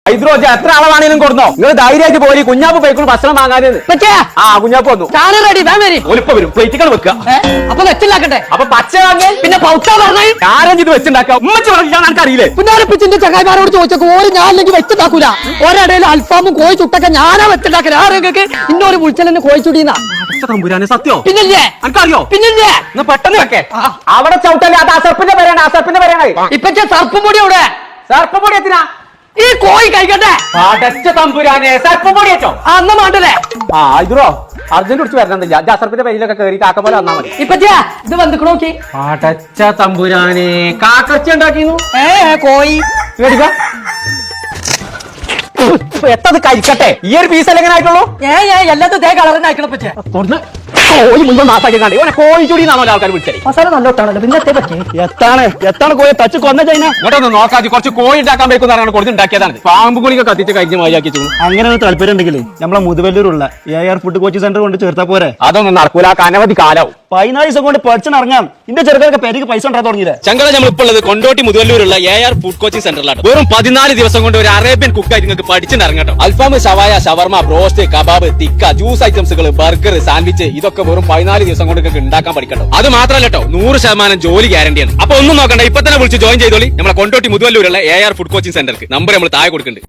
ഹൈദ്രോജ എത്ര ആളാണെങ്കിലും കൊടുന്നോ നിങ്ങൾ ധൈര്യമായിട്ട് പോയി കുഞ്ഞാപ്പ് പോയിക്കൊണ്ട് ഭക്ഷണം വാങ്ങാനെന്ന് കുഞ്ഞാപ്പ് വന്നു ഒലിപ്പ വരും പ്ലേറ്റുകൾ വെക്കുക അപ്പൊ വെച്ചുണ്ടാക്കട്ടെ അപ്പൊ പച്ച വാങ്ങി പിന്നെ പൗച്ച പറഞ്ഞു ആരും ഇത് വെച്ചുണ്ടാക്കാം ഉമ്മച്ച് പറഞ്ഞാൽ എനിക്കറിയില്ലേ പുന്നാരപ്പിച്ചിന്റെ ചങ്ങായിമാരോട് ചോദിച്ചോ ഓര് ഞാൻ അല്ലെങ്കിൽ വെച്ചുണ്ടാക്കൂല ഒരിടയിൽ അൽഫാമും കോഴി ചുട്ടൊക്കെ ഞാനാ വെച്ചുണ്ടാക്കല ആരെയൊക്കെ ഇന്നൊരു വിളിച്ചലെന്നെ കോഴി ചുടീന്നാ തമ്പുരാനെ സത്യോ പിന്നില്ലേ എനിക്കറിയോ പിന്നില്ലേ എന്നാ പെട്ടെന്ന് വെക്കേ അവിടെ ചവിട്ടല്ലേ അത് അസർപ്പിന്റെ പേരാണ് അസർപ്പിന്റെ പേരാണ് ഇപ്പൊ സർപ്പം പൊടി അവിടെ സർപ്പം പൊടി എത്തിനാ ഈ കോഴി കഴിക്കട്ടെ പടച്ച തമ്പുരാനെ സർപ്പം പൊടി വെച്ചോ അന്ന് മാണ്ടല്ലേ ഇതോ അർജന്റ് കുറിച്ച് വരണമെന്നില്ല അസർപ്പിന്റെ പേരിലൊക്കെ കയറി കാക്ക പോലെ വന്നാ മതി ഇപ്പൊ ഇത് വന്നിക്കണോ നോക്കി പടച്ച തമ്പുരാനെ കാക്കച്ച ഉണ്ടാക്കിന്നു കോഴി എത്തത് കഴിക്കട്ടെ ഈ ഒരു പീസ് എങ്ങനെ ആയിട്ടുള്ളൂ എല്ലാത്തും തേ കളറിന് അയക്കണം പറ്റേ കോഴി മുഴുവൻ നാസാക്കി കണ്ടേ ഓനെ കോഴി ചുടിന്നാണോ ആൾക്കാർ വിളിച്ചത് മസാല നല്ലോട്ടാണല്ലോ പിന്നെ പറ്റേ എത്താണ് കോഴി തച്ച് കൊന്ന ചൈന ഇങ്ങോട്ടൊന്ന് നോക്കാതെ കുറച്ച് കോഴി ഉണ്ടാക്കാൻ വെക്കുന്നതാണ് കൊടുത്ത് ഉണ്ടാക്കിയതാണ് പാമ്പ് കുളിക കത്തിച്ച് കഴിഞ്ഞ് മതിയാക്കി അങ്ങനെ താല്പര്യം ഉണ്ടെങ്കിൽ നമ്മളെ മുതുവല്ലൂരുള്ള AR ഫുഡ് കോച്ചിങ് സെന്റർ കൊണ്ട് ചേർത്താ പോരെ അതൊന്നും നടക്കൂല അനവധി കാലാവും 14 ദിവസം കൊണ്ട് പഠിച്ചിറങ്ങാം ഇന്റെ ചെറുതൊക്കെ പേരിക്ക് പൈസ ഉണ്ടാ തുടങ്ങിയില്ലേ ചങ്കള നമ്മളിപ്പോൾ ഉള്ളത് കൊണ്ടോട്ടി മുതുവല്ലൂരുള്ള AR ഫുഡ് കോച്ചിങ് സെന്ററിലാണ് വെറും 14 ദിവസം കൊണ്ട് ഒരു അറേബ്യൻ കുക്കായി നിങ്ങൾക്ക് പഠിച്ചിറങ്ങട്ടോ അൽഫാം ഷവായ ഷവർമ ബ്രോസ്റ്റ് കബാബ് തിക്ക ജ്യൂസ് ഐറ്റംസുകൾ ബർഗർ സാൻഡ്വിച്ച് ഇതൊക്കെ വെറും 14 ദിവസം കൊണ്ട് നിങ്ങൾക്ക് ഉണ്ടാക്കാൻ പഠിക്കട്ടോ അത് മാത്രമല്ല കേട്ടോ 100% ജോലി ഗ്യാരണ്ടിയാണ് അപ്പൊ ഒന്നും നോക്കണ്ട ഇപ്പൊ തന്നെ വിളിച്ച് ജോയിൻ ചെയ്തോളി നമ്മളെ കൊണ്ടോട്ടി മുതുവല്ലൂരുള്ള AR ഫുഡ് കോച്ചിങ് സെന്റർക്ക് നമ്പർ നമ്മൾ താഴെ കൊടുക്കുന്നുണ്ട്